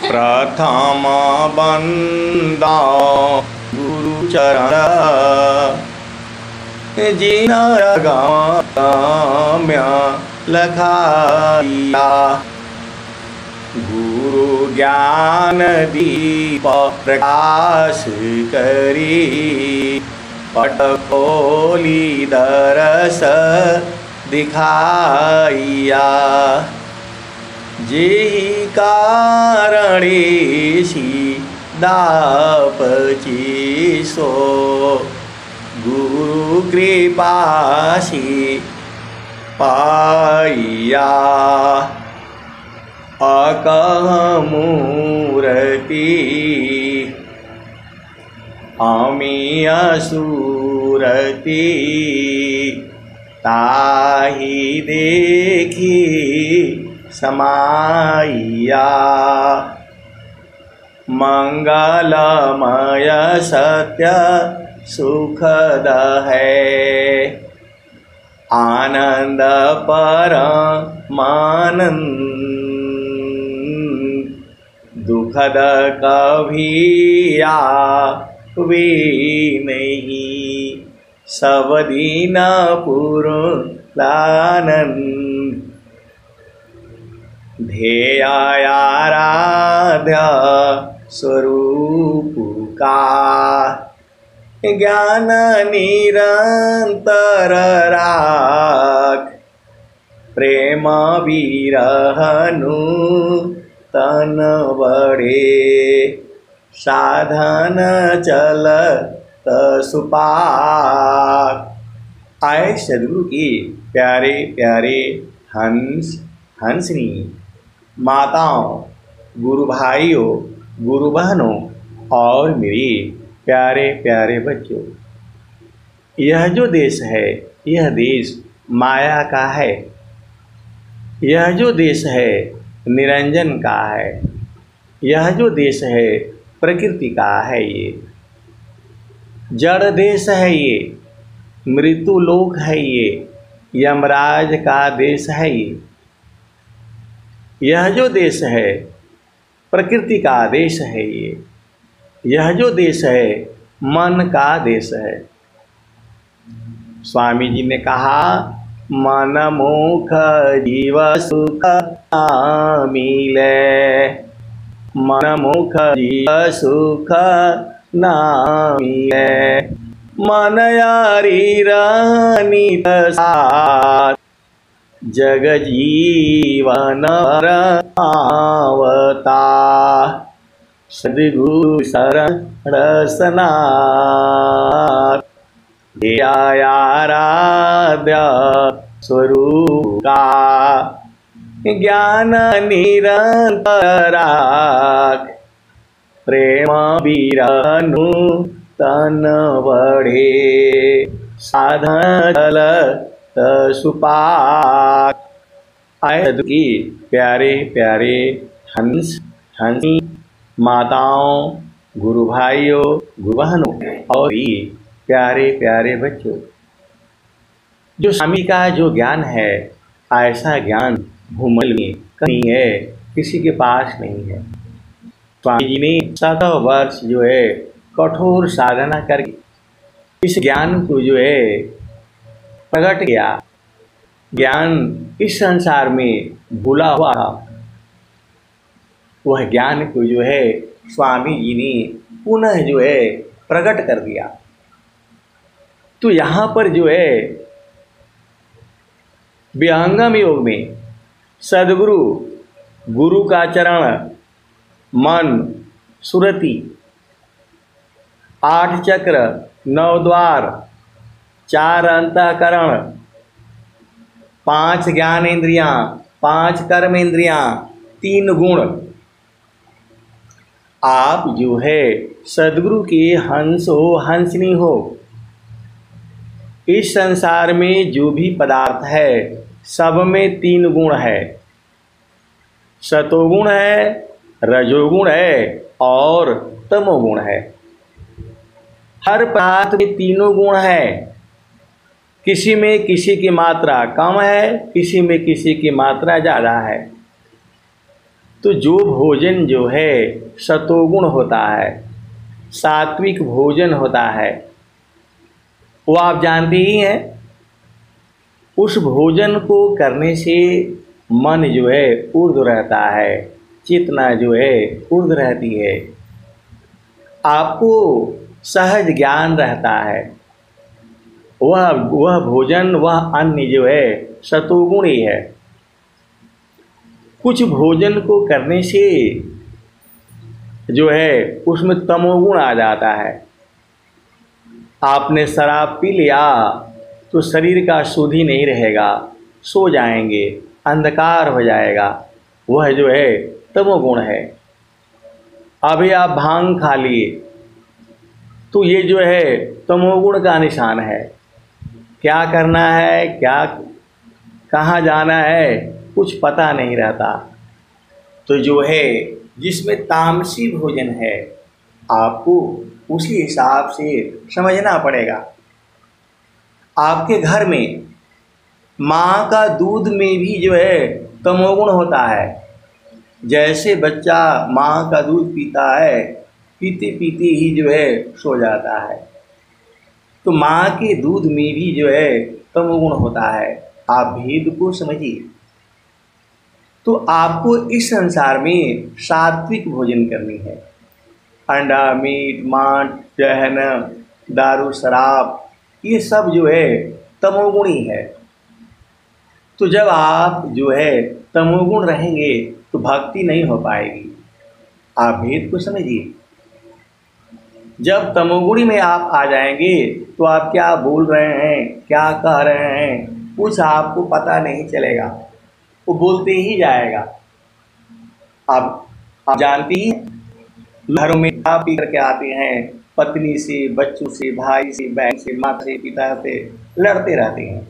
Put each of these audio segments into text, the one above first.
प्रथम बंदा गुरु चरण जिन गम्य लखाइया। गुरु ज्ञान दीप प्रकाश करी पट खोली दरस दिखाइया। जेहि कारणेशी दापची सो गुरु कृपाशी पाइया। अकह मूर्ति अमी असुरति ताहि देखी समाइया। मंगलमय सत्य सुखद है आनंद परमानंद। दुखद कभी आवे नहीं सब दीन पूर्णानंद। ध्येयाराध्य स्वरूप का ज्ञान निरंतर राख। प्रेम विरहनु तन बड़े साधन चलत सुपाक। आए सदगुरु की प्यारे प्यारे हंस हंसनी माताओं, गुरु भाइयों, गुरु बहनों और मेरे प्यारे प्यारे बच्चों, यह जो देश है यह देश माया का है। यह जो देश है निरंजन का है। यह जो देश है प्रकृति का है। ये जड़ देश है। ये मृत्यु लोक है। ये यमराज का देश है। यह जो देश है प्रकृति का देश है। यह जो देश है मन का देश है। स्वामी जी ने कहा मन मुख जीव सुख मिले। मन मुख जीव सुख न मिले। मन यारी रानित साथ जग जीवन आवता। सद्गुरु शरण रसनाथ ध्येयाराध्य स्वरूप का ज्ञान निरंतर राख। प्रेम विरहनु तन बड़े साधन चलत सुपाक। आए की प्यारे प्यारे हंस हंसी माताओं, गुरु भाइयों, गुरु बहनों और ये प्यारे प्यारे बच्चों, जो स्वामी का जो ज्ञान है ऐसा ज्ञान भूमल में कहीं है, किसी के पास नहीं है। स्वामी जी ने 7 वर्ष जो है कठोर साधना करके इस ज्ञान को जो है प्रकट किया। ज्ञान इस संसार में भूला हुआ था, वह ज्ञान को जो है स्वामी जी ने पुनः जो है प्रकट कर दिया। तो यहाँ पर जो है विहंगम योग में सदगुरु गुरु का चरण, मन, सुरति, 8 चक्र, 9 द्वार, 4 अंतःकरण, 5 ज्ञानेंद्रियां, 5 कर्मेंद्रियां, 3 गुण। आप जो है सदगुरु के हंस हो, हंसनी हो। इस संसार में जो भी पदार्थ है सब में 3 गुण है। सतोगुण है, रजोगुण है और तमोगुण है। हर पदार्थ में तीनों गुण है। किसी में किसी की मात्रा कम है, किसी में किसी की मात्रा ज़्यादा है। तो जो भोजन जो है सतोगुण होता है, सात्विक भोजन होता है, वो आप जानते ही हैं। उस भोजन को करने से मन जो है ऊर्ध्व रहता है, चेतना जो है ऊर्ध्व रहती है, आपको सहज ज्ञान रहता है। वह भोजन, वह अन्न जो है सतोगुणी है। कुछ भोजन को करने से जो है उसमें तमोगुण आ जाता है। आपने शराब पी लिया तो शरीर का शुद्धि नहीं रहेगा, सो जाएंगे, अंधकार हो जाएगा, वह जो है तमोगुण है। अभी आप भांग खा लिए तो ये जो है तमोगुण का निशान है। क्या करना है, क्या कहाँ जाना है, कुछ पता नहीं रहता। तो जो है जिसमें तामसी भोजन है, आपको उसी हिसाब से समझना पड़ेगा। आपके घर में माँ का दूध में भी जो है तमोगुण होता है। जैसे बच्चा माँ का दूध पीता है, पीते पीते ही जो है सो जाता है, तो माँ के दूध में भी जो है तमोगुण होता है। आप भेद को समझिए। तो आपको इस संसार में सात्विक भोजन करनी है। अंडा, मीट, मांस, जहन, दारू, शराब, ये सब जो है तमोगुणी है। तो जब आप जो है तमोगुण रहेंगे तो भक्ति नहीं हो पाएगी। आप भेद को समझिए। जब तमोगुणी में आप आ जाएंगे तो आप क्या बोल रहे हैं, क्या कह रहे हैं, कुछ आपको पता नहीं चलेगा, वो बोलते ही जाएगा। आप जानती ही, घरों में खा पी करके आते हैं, पत्नी से, बच्चों से, भाई से, बहन से, माता से, पिता से लड़ते रहते हैं।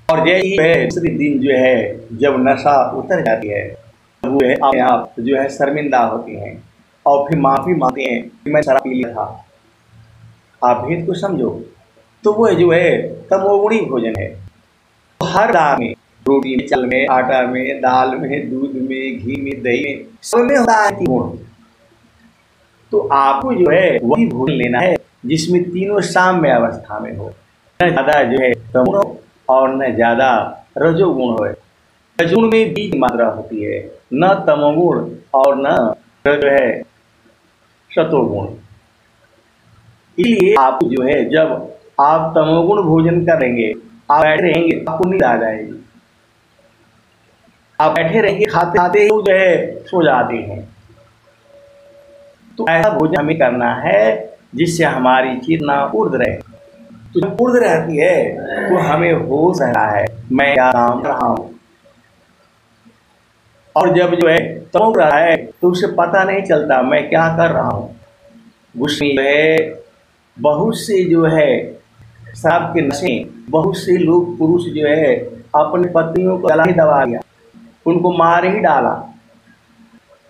और यही है दूसरे दिन जो है जब नशा उतर जाती है, वो है अपने आप जो है शर्मिंदा होते हैं और फिर माफ़ी मांगते हैं कि मैं शराब पी लिया था। आप भेद को समझो। तो वो जो है तमोगुणी भोजन है। हर दाल में, रोटी में, चावल में, आटा में, दाल में, दूध में, घी में, दही में, सब में होता है गुण। तो आपको जो है वही भोजन लेना है जिसमें तीनों साम्य अवस्था में हो। न ज़्यादा जो है तमोगुण और न ज़्यादा रजोगुण हो। रजोगुण में बीज मात्रा होती है, न तमोगुण और न जो है सतोगुण। इसलिए आप जो है जब आप तमोगुण भोजन करेंगे, आप बैठे रहेंगे, आपको नींद आ जाएगी। आप बैठे रहेंगे, खाते खाते ही जो है सो जाते हैं। तो ऐसा भोजन हमें करना है जिससे हमारी चेतना ऊर्ध्व रहे। तो जब ऊर्ध्व रहती है तो हमें होश रहता है, मैं क्या काम कर रहा हूँ। और जब जो है तमो रहा है तो उसे पता नहीं चलता मैं क्या कर रहा हूँ। गुस्से जो है बहुत से जो है शराब के नशे, बहुत से लोग पुरुष जो है अपनी पत्नियों को गला ही दबा दिया, उनको मार ही डाला,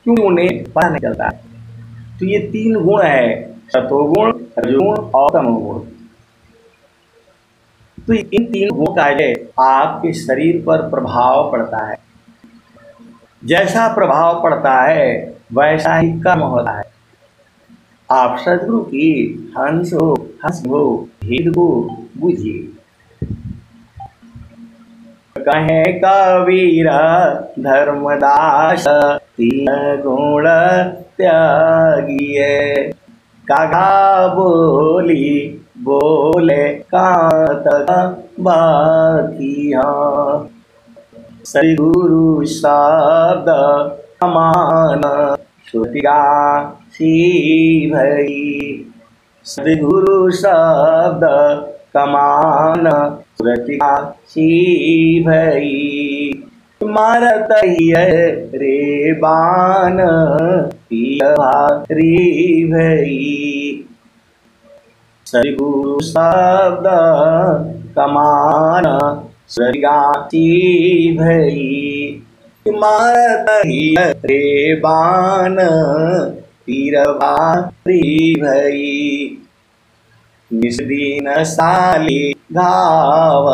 क्यों उन्हें पता नहीं चलता। तो ये तीन गुण है, सतोगुण, रजोगुण और तमोगुण। तो इन तीन गुणों का आपके शरीर पर प्रभाव पड़ता है। जैसा प्रभाव पड़ता है वैसा ही कर्म होता है। आप सद्गुरु की हंस हो भेद को बुझिए। कहे कबीर धर्मदास तीन गुण त्यागिए, कागा बोली बोले कांत बाकिया, सद्गुरु शब्द अमान श्रुतिया सी भई, सद्गुरु शब्द कमान श्रुतिया सी भई, मारत रे बान पियरी भई, सद्गुरु शब्द कमान श्रुतिया सी भई, मारत रे बान पीरवारी भई, निस्दीन साली घाव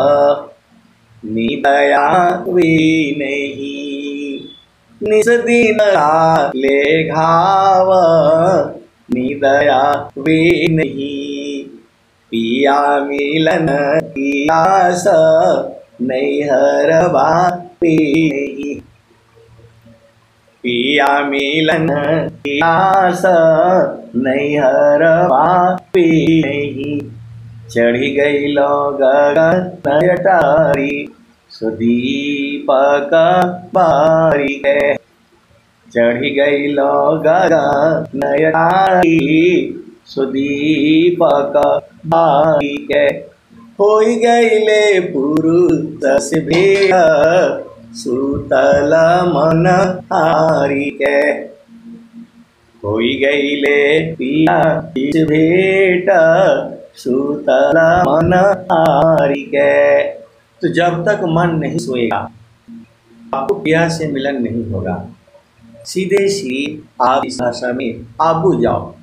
निदया वे नहीं, निस दिन ले घाव, निदया वे नहीं। पिया मिलन की आस, नैहर बापी नहीं। पिया मिलन की आस, नैहर बापी नहीं। चढ़ी गई लो गगन अटारी, सुदीपक बारी है। चढ़ी गई लो गगन अटारी, सुदीपक बारी है। होई गईले पुरुष से भेट, सुतल मन हारी के। होई गईले पिया से भेट, सुतल मन हारी के। तो जब तक मन नहीं सोएगा आपको पिया से मिलन नहीं होगा। सीधे सी आप इस भाषा में आप बुझ जाओ,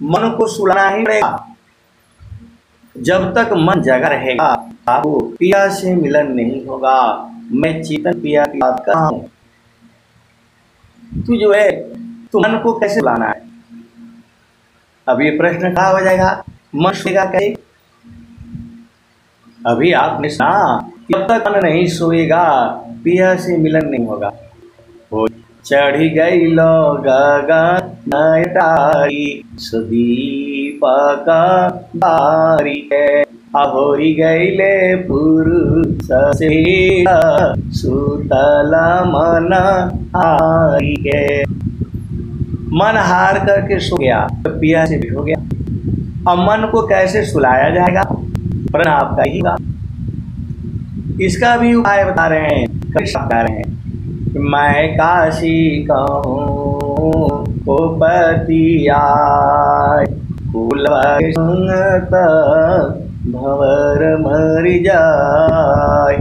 मन को सुलाना ही पड़ेगा। जब तक मन जगा रहेगा आपको पिया से मिलन नहीं होगा। मैं चेतन पिया की बात कर रहा हूं। तू जो है तो मन को कैसे बुलाना है? अब ये प्रश्न खड़ा हो जाएगा, मन सोएगा कैसे? अभी आपने सुना, जब तक मन नहीं सोएगा पिया से मिलन नहीं होगा। हो चढ़ी गई लो गगन अटारी, सुदीपक बारी है। होई गईले पुरुष से सुतल मन हारी है। मन हार करके सो गया तो पिया से भी हो गया। अब मन को कैसे सुलाया जाएगा? प्रश्न आपका ही का। इसका भी उपाय बता रहे हैं, बता रहे हैं। मैं काशी कहूँ को पतिया, कुल संगत भंवर मर जाय।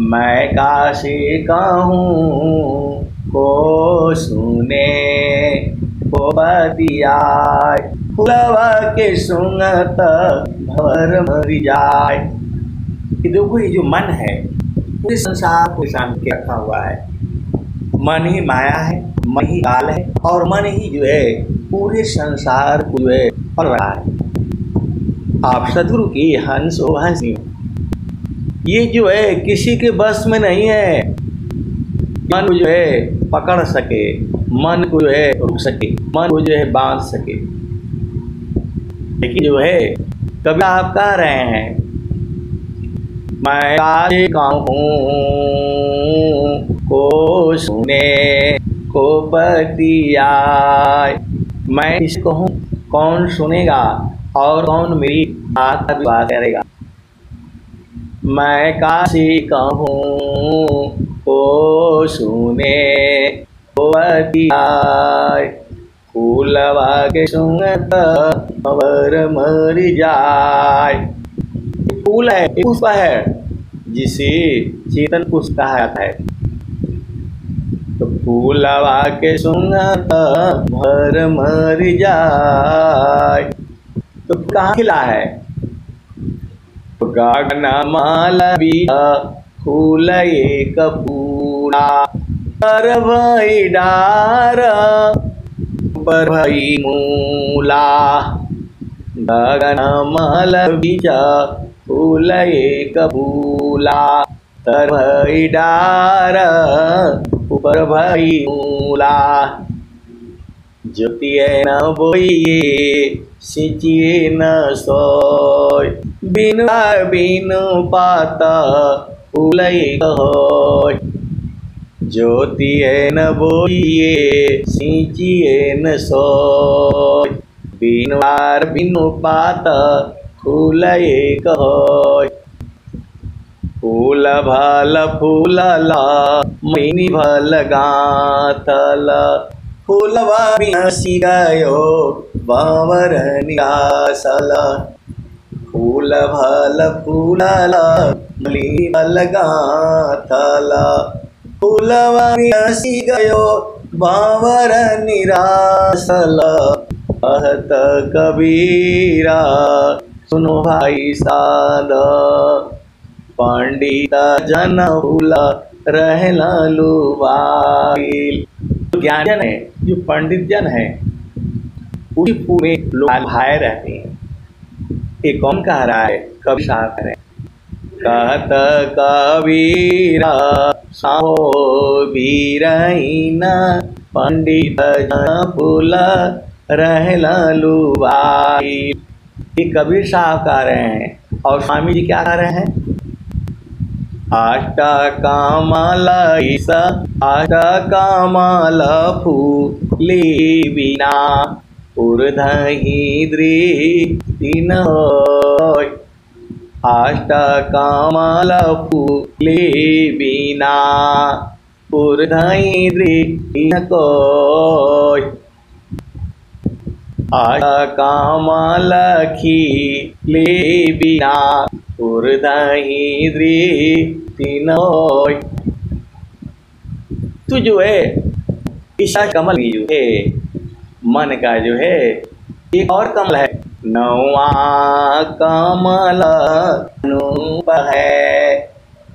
मैं काशी कहूँ को सुने को पतिया, कुलवा के सुंगत भंवर मर जाय। देखो ये जो मन है पूरे संसार को शांत के रखा हुआ है। मन ही माया है, मन ही काल है, और मन ही जो है पूरे संसार को जो है पल रहा है। आप सदगुरु की हंस हो हंसी, ये जो है किसी के बस में नहीं है। मन को जो है पकड़ सके, मन को जो है रोक सके, मन को जो है बांध सके। लेकिन जो है कभी आप कह रहे हैं मैं काशी कहूँ को सुने को पतिया। मैं इसे कहूँ, कौन सुनेगा और कौन मेरी बात का विवाह करेगा? मैं काशी कहूँ को सुने को पतिया, फूलवा के सुंगत भंवर मर जाय। फूल है, पुष्प है, जिसे चेतन पुष्प कहा जाता है। तो फूलवा के सुंगत भंवर मर जाय। तो कहाँ खिला है? तो गगन मालविया फूल एक फूला, पर भई डार पर भई मूला। गगन मालविया फूल एक फूला, तर भई डार ऊपर भई मूला। ज्योतिए न बोइए सिंचिए न सोय, बिनु बिनु पाता फूल एक होय। ज्योतिए न बोइए सिंचिए न सोय, बिनु पाता फूल एक होय। फूल भल फूलल मैनी भल गाथल, फूलवा बिनसी गयो बावर निरासल। फूल भल फूलल मैनी भल गाथल, फूलवा बिनसी गयो बावर निरासल। कहत कबीरा सुनो भाई साध, पंडित जन फूल रहला लुभाइल। जो ज्ञानजन है, जो पंडित जन है, उसी पूरे लोग भाए रहते हैं। ये कौन कह रहा है? कवि साहब कह रहे हैं। कहत कबीरा साहो बीरहीन, पंडित जन पुल रहला लुभाइल। ये कबीर साहब कह रहे हैं। और स्वामी जी क्या कह रहे हैं? अष्ट कमल फूली बिना उर्धहि दृष्टि न होय। अष्ट कमल फूली बिना उर्धहि दृष्टि न कोय। अष्ट कमल खिले बिना उर्धहि दृष्टि न होय। तू जो है इस कमल की जो है मन का जो है एक और कमल है। नौवा कमल अनूप है,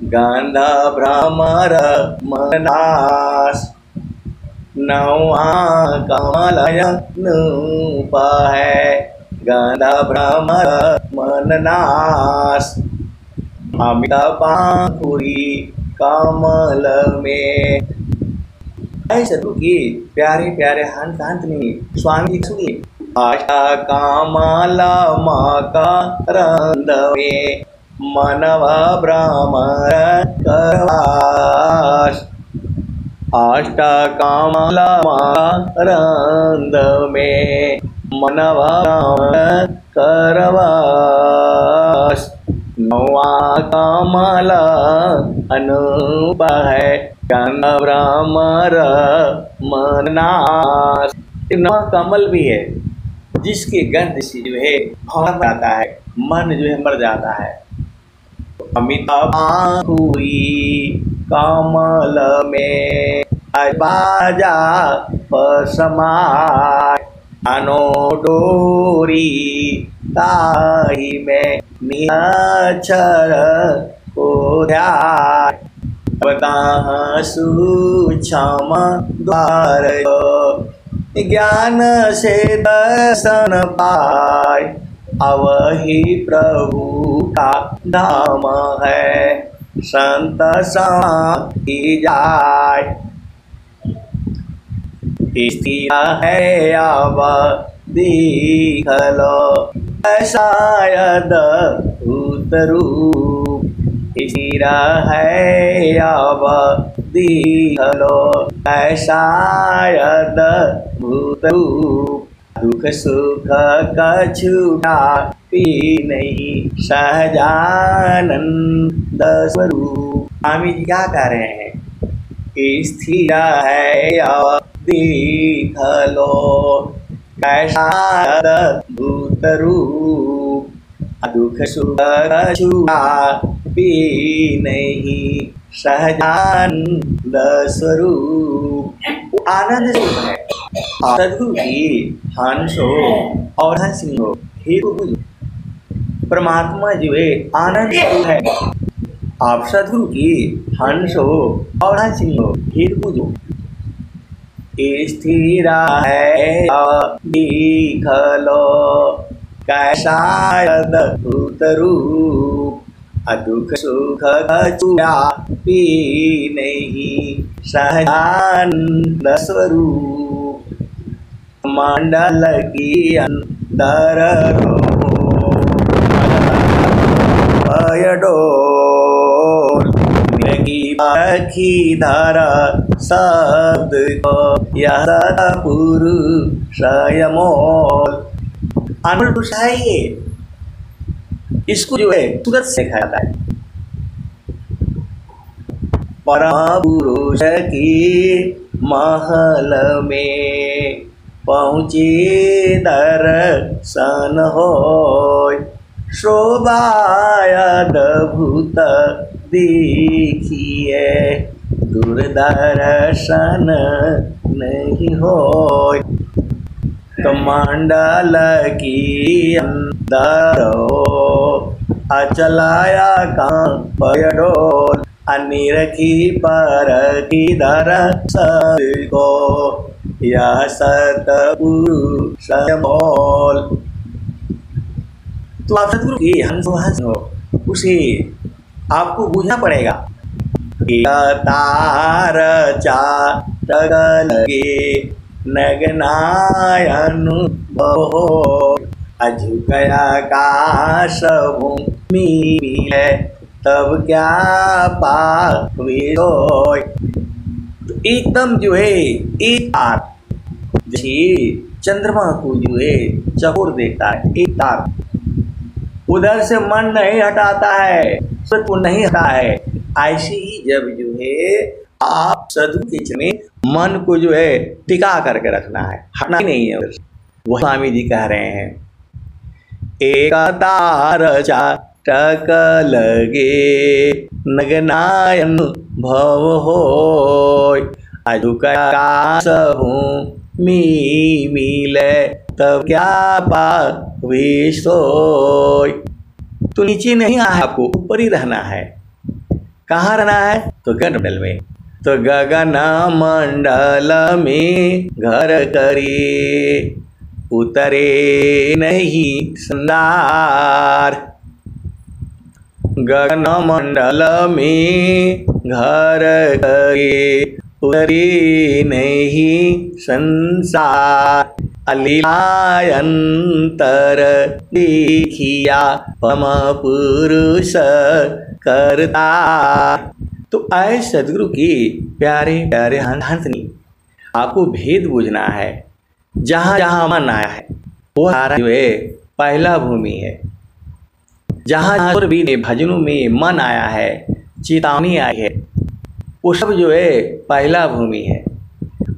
गंध भ्रमर मननाश। नौवा कमल अनूप है, गंध भ्रमर मननाश। अमित पाखुरी कमल में। ऐसे की प्यारे प्यारे हंस हंस नहीं स्वामी सुनिए। आशा कमल मकरंद में मनव भ्रमर करवास। अष्ट कमल मकरंद में मनव भ्रमर करवास। नौवा कमल अनूप है, गंध भ्रमर मननाश। नौवा कमल भी है जिसके गंध से जो है भर जाता है, मन जो है मर जाता है। अमित पाखुरी कमल में बाजा पसमाय। अनो डोरी ताही में निअक्षर को ध्याय। बताह सूक्ष्म द्वार ज्ञान से दर्शन पाय। अवहि प्रभु का धाम है, संत समाधि जाय। स्थिर है अब देख लो शायद भूतरूप। स्थिर है अब देख लो शायद भूतरूप। दुख सुख कछुटा पी नहीं सहजानंद स्वरूप। स्वामी जी क्या कह रहे हैं? स्थिर है अब देख लो शायद भूतरूप। दुख सुख कछुटा पी नहीं सहजानंद स्वरूप। आनंद स्वरूप है। सद्गुरु की हंस हो और हंसनी हो, हे गुरु परमात्मा जो है आनंद स्वरूप है। आप सद्गुरु की हंस हो और हंसनी हो, हे गुरु। स्थिर है देख लो शायद भूतरूप। दुख सुख कछुटा पी नहीं सहजानंद स्वरूप। मंडल की अंदर डोल की धारा शब्द को यह पुरुष मोल। अनमोल पुरुष है ये, इसको जो है सूरत से देखा जाता है। परम पुरुष की महल में पहुँचे दर्शन होय। शोभायद भूत देखिए दुर्दर्शन नहीं होय। तो मंडल की अंदर अचलाया कां पयडोल। अनिरखी परखी धर सबको, यह सतपुरुष बोल। तो आप सतगुरु की हंस हो, उसे आपको बूझना पड़ेगा। तार चाटक लगे नगनाय अनुभव, अझुकया आकाश भूमि मिले तब क्या पावे सोय। तो एकदम जो है एक तार, जैसे चंद्रमा को जो है चकोर देता है, एक तार उधर से मन नहीं हटाता है, सूरज को नहीं हटा है। ऐसे ही जब जो है आप सदगुरु के चरण में मन को जो है टिका करके रखना है, हटना ही नहीं है। वो स्वामी जी कह रहे हैं, एक तार चाटक लगे नगनायन भव होय, अझुकास भूमि मिले तब क्या पावे सोय। तो नीचे नहीं आना है, आपको ऊपर ही रहना है। कहाँ रहना है? तो गगन मंडल में। तो गगन मंडल में घर करे, उतरे नहीं संदार। गगन मंडल में घर करे, उतरे नहीं संसार। अलीलायंतर देखिया पम पुरुष करता। तो आए सदगुरु की प्यारे प्यारे हंसनी, आपको भेद बूझना है। जहाँ जहाँ मन आया है वो सारा जो है पहला भूमि है। जहाँ भी भजनों में मन आया है, चेतावनी आई है, वो सब जो है पहला भूमि है।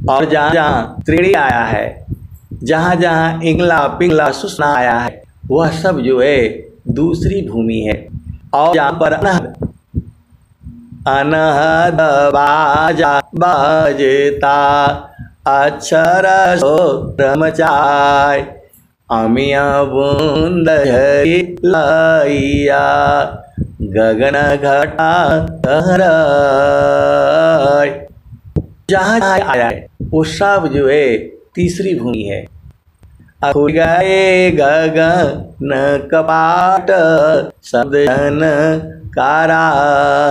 और जहाँ जहाँ त्रिड़ी आया है, जहाँ जहाँ इंगला पिंगला सुसना आया है, वह सब जो है दूसरी भूमि है। और जहाँ पर अनहद बाजा बाजता, अक्षर सो ब्रह्मचाय, अमिया बूंद हरि लाइया, गगन घटा कहराय। जहाँ जहाँ आया है वो सब जो है तीसरी भूमि है। अखुर गए गगन कपाट, शब्द जन कारा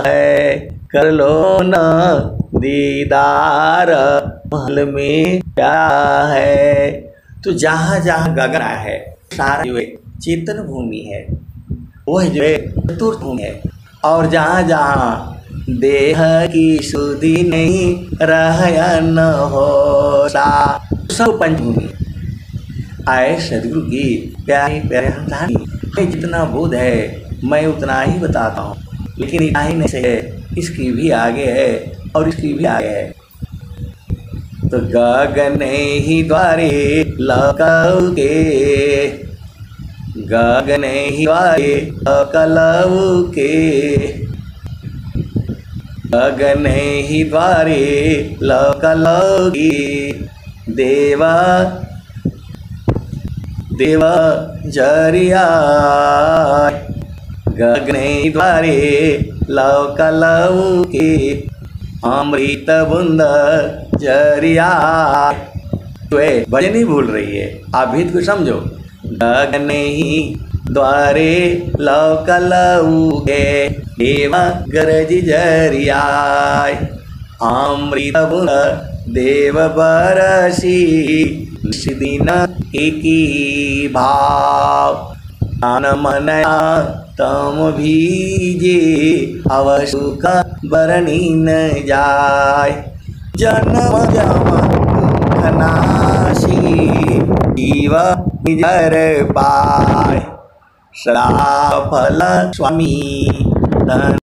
है, कर लो न दीदार महल में क्या है। तो जहाँ जहाँ गगन आया है सारा जो है चेतन भूमि है, वह जो है चतुर्थ भूमि है। और जहाँ जहाँ देह की सुधि नहीं रह न हो सा, सब पंचभूमि। आए सदगुरु की प्यारे प्यारे हंसानी, जितना बोध है मैं उतना ही बताता हूँ, लेकिन इतना ही नहीं है, इसकी भी आगे है और इसकी भी आगे है। तो गगन ही द्वारे लकऊ के, गगन ही द्वारे लकऊ के, गगन ही द्वारे लकऊ की, देवा देवा जरिया, गगन ही द्वारे लकऊ के, अमृत बुंद जरिया। तो भजन ही भूल रही है, आप भी तो समझो। गगन ही द्वारे लकऊ के, देवा गरज जरिया, अमृत बुंद देव बरसी, दिन एकी भाव, तान मनया तम भीजे, अवसुख बरनी न जाय, जन्म जम दुख नाशी, जीव निजर पाय, सदा फल स्वामी।